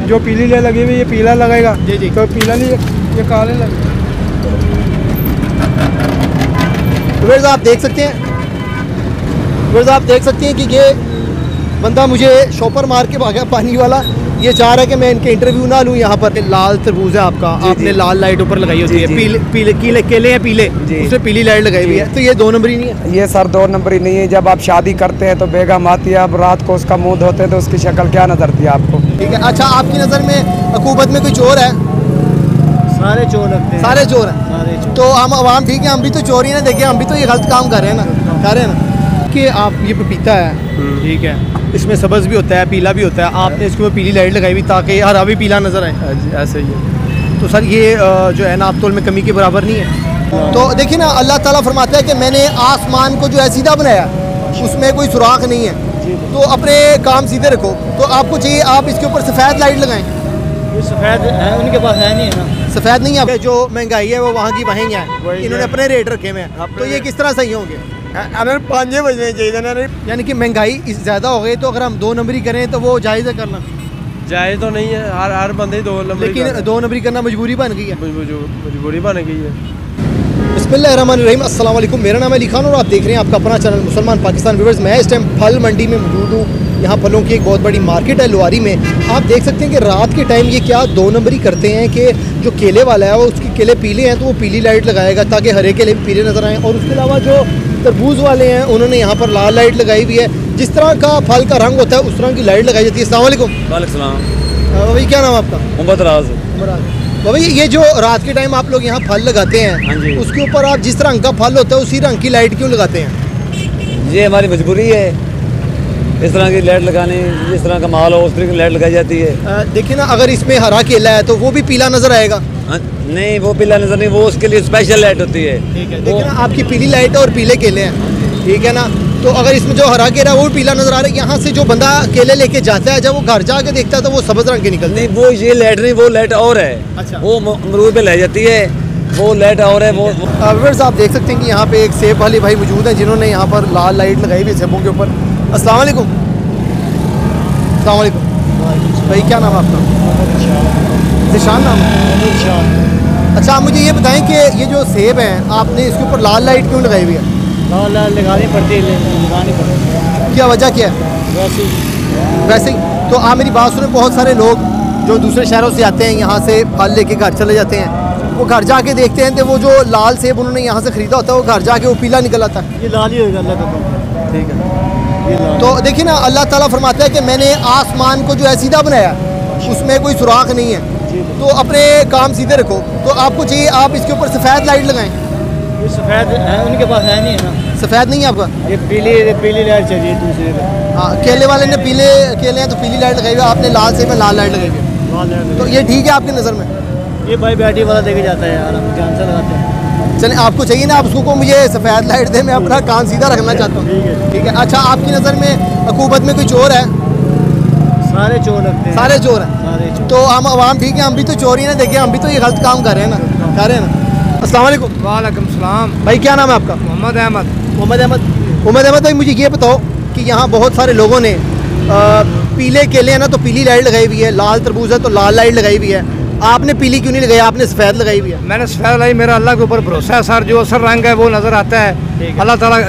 जो पीली लाइट लगी हुई ये पीला लगाएगा जी जी, तो पीला नहीं ये काले लगेगा। व्यूअर्स आप देख सकते हैं, व्यूअर्स आप देख सकते हैं कि ये बंदा मुझे शॉपर मार के भागा पानी वाला, ये चाह रहा है कि मैं इनके इंटरव्यू ना लूँ यहाँ पर। लाल तरबूज है आपका, आपने लाल लाइट ऊपर लगाई होती है, पीले पीले केले हैं पीले, उसमें पीली लाइट लगाई हुई है, तो ये 2 नंबर ही नहीं है? ये सर 2 नंबर ही नहीं है। जब आप शादी करते हैं तो बेगम आती है, अब रात को उसका मुंह धोते हैं तो उसकी शक्ल क्या नजर थी आपको? ठीक है। अच्छा, आपकी नज़र में हुकूमत में कोई चोर है? सारे चोर लगते हैं, सारे चोर हैं। सारे चोर। तो हम आवाम ठीक है, हम भी तो चोरी ना देखें, हम भी तो ये गलत काम कर रहे हैं ना, कर रहे हैं ना। कि आप ये पपीता है, ठीक है, इसमें सब्ज़ भी होता है, पीला भी होता है, आपने इसके ऊपर पीली लाइट लगाई हुई ताकि हरा भी पीला नजर आए। ऐसे ही है। तो सर ये जो है ना नापतोल में कमी के बराबर नहीं है। तो देखिए ना, अल्लाह ताला फरमाता है कि मैंने आसमान को जो है सीधा बनाया, उसमें कोई सुराख नहीं है, तो अपने काम सीधे रखो। तो आपको चाहिए आप इसके ऊपर सफ़ेद लाइट लगाएं। ये सफ़ेद है, उनके पास है नहीं है ना, सफ़ेद नहीं है। जो महंगाई है वो वहाँ की वहीं है, इन्होंने अपने रेट रखे हुए हैं, तो ये किस तरह सही होंगे? अगर 5 बजने चाहिए ना, यानी कि महंगाई ज़्यादा हो गई, तो अगर हम 2 नंबरी करें तो वो जायज़ है करना? जाए तो नहीं है, हर बंदे 2 नंबर, लेकिन 2 नंबरी करना मजबूरी बन गई है। मजबूरी बन गई है। बिस्मिल्लाहिर्रहमानिर्रहीम, अस्सलाम वालेकुम। मेरा नाम है अली खान और आप देख रहे हैं आपका अपना चैनल मुसलमान पाकिस्तान। व्यूअर्स, मैं इस टाइम फल मंडी में मौजूद हूँ। यहाँ फलों की एक बहुत बड़ी मार्केट है लोहारी में। आप देख सकते हैं कि रात के टाइम ये क्या 2 नंबरी करते हैं कि जो केले वाला है वो उसके केले पीले हैं तो वो पीली लाइट लगाएगा ताकि हरे केले भी पीले नज़र आएँ, और उसके अलावा जो तरबूज वाले हैं उन्होंने यहाँ पर लाल लाइट लगाई हुई है। जिस तरह का फल का रंग होता है उस तरह की लाइट लगाई जाती है। अस्सलाम वालेकुम। वालेकुम सलाम। भाई क्या नाम है आपका? मोहम्मद राज। भाई ये जो रात के टाइम आप लोग यहाँ फल लगाते हैं, उसके ऊपर आप जिस रंग का फल होता है उसी रंग की लाइट क्यों लगाते हैं? ये हमारी मजबूरी है, इस तरह की लाइट लगाने, जिस तरह का माल हो उस तरह की लाइट लगाई जाती है। देखिए ना, अगर इसमें हरा केला है तो वो भी पीला नजर आएगा। नहीं, वो पीला नजर नहीं, वो उसके लिए स्पेशल लाइट होती है। ठीक है, देखिए ना, आपकी पीली लाइट है और पीले केले हैं, ठीक है ना, तो अगर इसमें जो हरा केला है वो पीला नजर आ रहा है, यहाँ से जो बंदा केले लेके जाता है जब वो घर जाके देखता है तो वो सब्ज रंग के निकलते हैं। नहीं, वो ये लाइट नहीं, वो लाइट और है। अच्छा, वो अमरूद पे लाई जाती है, वो लाइट और है। वो व्यूअर्स आप देख सकते हैं कि यहाँ पे एक सेब वाले भाई मौजूद हैं जिन्होंने यहाँ पर लाल लाइट लगाई हुई सेबों के ऊपर। अस्सलाम वालेकुम। अस्सलाम वालेकुम भाई, क्या नाम है आपका? निशान नाम है? अच्छा, आप मुझे ये बताएं कि ये जो सेब हैं आपने इसके ऊपर लाल लाइट क्यों लगाई हुई है? लाल लाल लगानी पड़ती है, लगानी पड़ती है। क्या वजह क्या है? वैसे ही तो आप मेरी बात सुने, बहुत सारे लोग जो दूसरे शहरों से आते हैं यहाँ से फल लेके घर चले जाते हैं, वो घर जाके देखते हैं तो वो जो लाल सेब उन्होंने यहाँ से ख़रीदा होता है वो घर जाके वो पीला निकल आता है। ये लाल ही होगा, अल्लाह का। ठीक है। तो देखिए ना, अल्लाह ताला फरमाता है कि मैंने आसमान को जो है सीधा बनाया, उसमें कोई सुराख नहीं है, तो अपने काम सीधे रखो। तो आपको चाहिए आप इसके ऊपर सफ़ेद लाइट लगाएं। ये सफ़ेद है, उनके पास है नहीं है ना, सफ़ेद नहीं है आपका? ये पीली लाइट चाहिए दूसरे पे। हाँ, केले वाले ने पीले केले हैं तो पीली लाइट लगाई हुई है, आपने लाल सेब में लाल लाइट लगाई हुई है, लाल लाइट। तो ये ठीक है आपकी नज़र में? ये भाई बैटरी वाला देके जाता है यार, हम ध्यान से लगाते हैं। चलें, आपको चाहिए ना, आप उसको मुझे सफ़ेद लाइट दे, मैं अपना काम सीधा रखना चाहता हूँ। ठीक है, ठीक है। अच्छा, आपकी नज़र में हुकूमत में कोई चोर है? सारे चोर लगते हैं, सारे चोर हैं। सारे चोर। तो हम आवाम ठीक है, हम भी तो चोरी ना देखें, हम भी तो ये गलत काम कर रहे हैं ना, कर रहे हैं ना। अस्सलाम वालेकुम। वालेकुम सलाम। भाई क्या नाम है आपका? मोहम्मद अहमद। मोहम्मद अहमद भाई, मुझे ये बताओ कि यहाँ बहुत सारे लोगों ने पीले केले हैं ना तो पीली लाइट लगाई हुई है, लाल तरबूज है तो लाल लाइट लगाई हुई है, आपने पीली क्यों नहीं लगाई, आपने सफ़ेद लगाई हुई है? मैंने सफ़ेद लाई, मेरा अल्लाह के ऊपर भरोसा है सर, जो असर रंग है वो नज़र आता है, अल्लाह ताला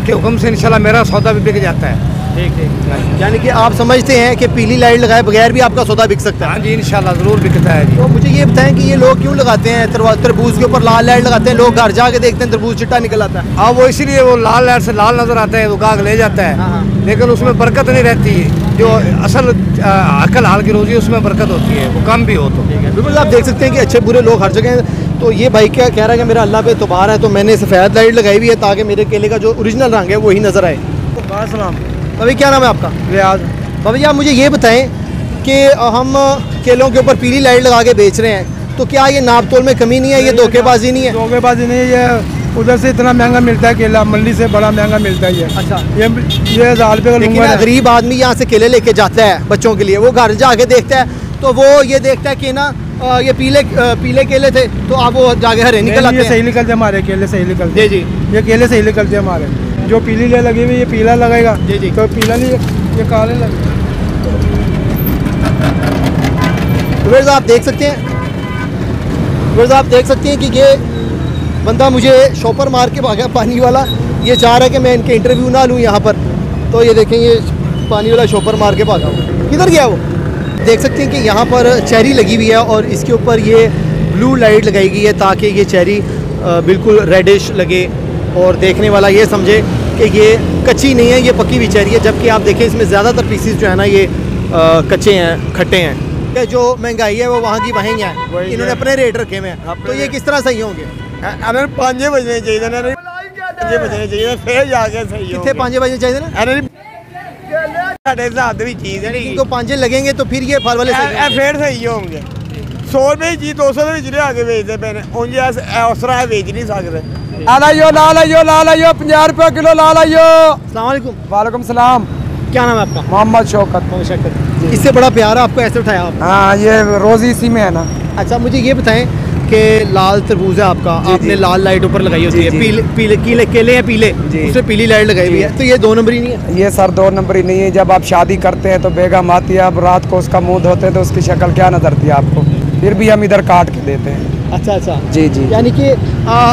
के हुक्म से इंशाल्लाह मेरा सौदा भी बिक जाता है। ठीक ठीक। यानी कि आप समझते हैं कि पीली लाइट लगाए बगैर भी आपका सौदा बिक सकता है? हाँ जी, इंशाल्लाह ज़रूर बिकता है जी। तो मुझे ये बताएं कि ये लोग क्यों लगाते हैं तरबूज के ऊपर लाल लाइट लगाते हैं, लोग घर जाके देखते हैं तरबूज चिट्टा निकल आता है। हाँ, वो इसीलिए वो लाल लाइट से लाल नज़र आता है, वो गाग ले जाता है, लेकिन उसमें बरकत नहीं रहती है, जो असल अकल हाल की रोज़ी उसमें बरकत होती है, वो कम भी हो तो। बिल्कुल, आप देख सकते हैं कि अच्छे बुरे लोग हर जगह। तो ये भाई क्या कह रहा है कि मेरा अल्लाह पे तबार है तो मैंने सफ़ेद लाइट लगाई हुई है ताकि मेरे केले का जो ओरिजिनल रंग है वही नज़र आए। सलाम। भाई क्या नाम है आपका? रियाज। भाई आप मुझे ये बताएं कि हम केलों के ऊपर पीली लाइट लगा के बेच रहे हैं, तो क्या ये नापतोल में कमी नहीं है, ये धोखेबाजी नहीं है? धोखेबाजी नहीं है, ये उधर से इतना महंगा मिलता है केला, मंडी से बड़ा महंगा मिलता है ये। अच्छा, ये 1000 रुपये का। लेकिन गरीब आदमी यहाँ से केले लेके जाता है बच्चों के लिए, वो घर जाके देखता है तो वो ये देखता है कि ना ये पीले केले थे तो आप वो जाके हरे निकल आते हैं। सही निकलते हमारे केले, सही निकलते। जी, ये केले सही निकलते हैं हमारे। जो पीली लाइट लगी हुई ये पीला लगाएगा, तो पीला नहीं ये काले लगेगा। व्यूअर्स आप देख सकते हैं, व्यूअर्स आप देख सकते हैं कि ये बंदा मुझे शॉपर मार के भागा, पानी वाला। ये चाह रहा है कि मैं इनके इंटरव्यू ना लूँ यहाँ पर, तो ये देखें ये पानी वाला शॉपर मार के भागा। किधर गया वो? देख सकते हैं कि यहाँ पर चेरी लगी हुई है और इसके ऊपर ये ब्लू लाइट लगाई गई है ताकि ये चेरी बिल्कुल रेडिश लगे और देखने वाला ये समझे कि ये कच्ची नहीं है, ये पकी हुई चेरी है। जबकि आप देखें इसमें ज़्यादातर पीसीस जो है ना ये कच्चे हैं, खट्टे हैं। ये जो महंगाई है वो वहाँ की वहीं है, इन्होंने अपने रेट रखे हुए हैं, तो ये किस तरह सही होंगे? 5 बजने चाहिए ना, 5 बजने चाहिए फिर जाके सही कितने 5 बजे चाहिए ना? साढ़े हिसाब से भी चीज़ है इनको 5 लगेंगे तो फिर ये फल वाले सही फिर सही होंगे। 100 रुपये चीज़ 200 के आगे बेचते पे उंज उस तरह बेच नहीं सकते। लाल आइयो 50 रुपये किलो लाल आइयो। अस्सलाम वालेकुम। वालेकुम सलाम। क्या नाम है आपका? मोहम्मद शौकत। इससे बड़ा प्यार आपको ऐसे उठाया आप? हाँ, ये रोज़ी इसी में है ना। अच्छा, मुझे ये बताएं कि लाल तरबूज है आपका, आपने लाल लाइट ऊपर लगाई होती है, पीले केले हैं, पीले उसमें पीली लाइट लगाई हुई है, तो ये 2 नंबर ही नहीं है? ये सर 2 नंबर ही नहीं है। जब आप शादी करते हैं तो बेगम आती है, अब रात को उसका मुंह धोते हैं तो उसकी शक्ल क्या नजरती है आपको, फिर भी हम इधर काट के देते हैं। अच्छा अच्छा जी जी। यानी कि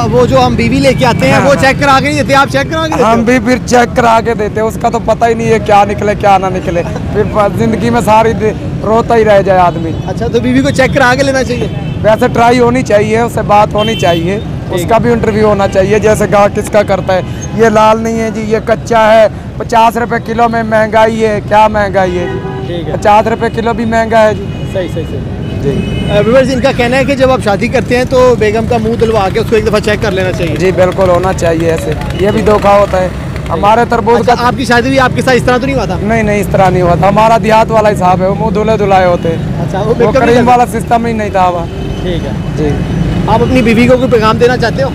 वो जो हम बीवी लेके आते हैं वो चेक करा के नहीं देते, आप चेक करा के देते हम हो? भी फिर चेक करा के देते हैं, उसका तो पता ही नहीं है क्या निकले क्या ना निकले, फिर जिंदगी में सारी रोता ही रह जाए आदमी। अच्छा, तो बीवी को चेक करा के लेना चाहिए? वैसे ट्राई होनी चाहिए, उससे बात होनी चाहिए, उसका भी इंटरव्यू होना चाहिए, जैसे गाँव किसका करता है। ये लाल नहीं है जी, ये कच्चा है, 50 रुपये किलो में महंगाई है, क्या महंगाई है जी, 50 रुपये किलो भी महंगा है जी। सही सही सही जी। व्यूअर्स, इनका कहना है कि जब आप शादी करते हैं तो बेगम का मुंह धुलवा के उसको एक दफ़ा चेक कर लेना चाहिए। जी बिल्कुल होना चाहिए, ऐसे ये भी धोखा होता है। हमारे तरबूज अच्छा, का आपकी शादी भी आपके साथ इस तरह तो नहीं हुआ था? नहीं इस तरह नहीं हुआ था, हमारा देहात वाला हिसाब है, वो मुँह धुले धुलाए होते हैं। अच्छा, वो makeup नहीं क्रीम करते? वाला सिस्टम ही नहीं था वहाँ। ठीक है जी आप अपनी बीवी को कोई पैगाम देना चाहते हो?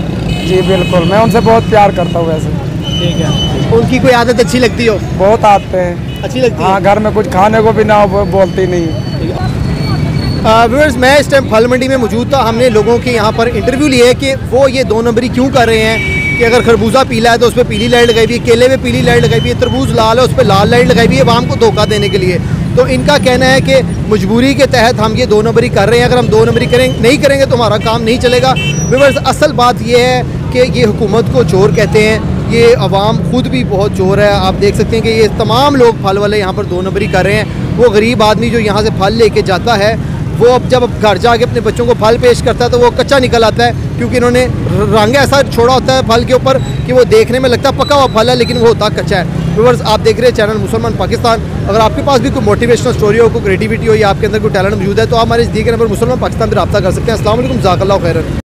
जी बिल्कुल, मैं उनसे बहुत प्यार करता हूँ वैसे। ठीक है। उनकी कोई आदत अच्छी लगती हो? बहुत आते हैं। अच्छी लगती हाँ, है? घर में कुछ खाने को भी ना हो वो बोलती नहीं। व्यूअर्स, मैं इस टाइम फल मंडी में मौजूद था। हमने लोगों के यहाँ पर इंटरव्यू लिए कि वो ये 2 नंबरी क्यों कर रहे हैं कि अगर खरबूजा पीला है तो उस पर पीली लाइट लगाई हुई है, केले में पीली लाइट लगाई हुई है, तरबूज लाल है उस पर लाल लाइट लगाई हुई है, आवाम को धोखा देने के लिए। तो इनका कहना है कि मजबूरी के तहत हम ये 2 नंबरी कर रहे हैं, अगर हम 2 नंबरी नहीं करेंगे तो हमारा काम नहीं चलेगा। व्यूअर्स, असल बात यह है कि ये हुकूमत को चोर कहते हैं, ये अवाम खुद भी बहुत चोर है। आप देख सकते हैं कि ये तमाम लोग फल वाले यहाँ पर 2 नंबरी कर रहे हैं। वो गरीब आदमी जो यहाँ से फल लेके जाता है वो अब जब घर जाके अपने बच्चों को फल पेश करता है तो वो कच्चा निकल आता है, क्योंकि इन्होंने रंग ऐसा छोड़ा होता है फल के ऊपर कि वो देखने में लगता है पका हुआ फल है लेकिन वो होता कच्चा है। व्यूअर्स, आप देख रहे हैं चैनल मुसलमान पाकिस्तान। अगर आपके पास भी कोई मोटिवेशनल स्टोरी हो, कोई क्रिएटिविटी हो या आपके अंदर कोई टैलेंट मौजूद है तो आप हमारे दिए गए नंबर मुसलमान पाकिस्तान पर रब्ता कर सकते हैं। अस्सलाम वालेकुम, जज़ाकल्लाहु खैरन।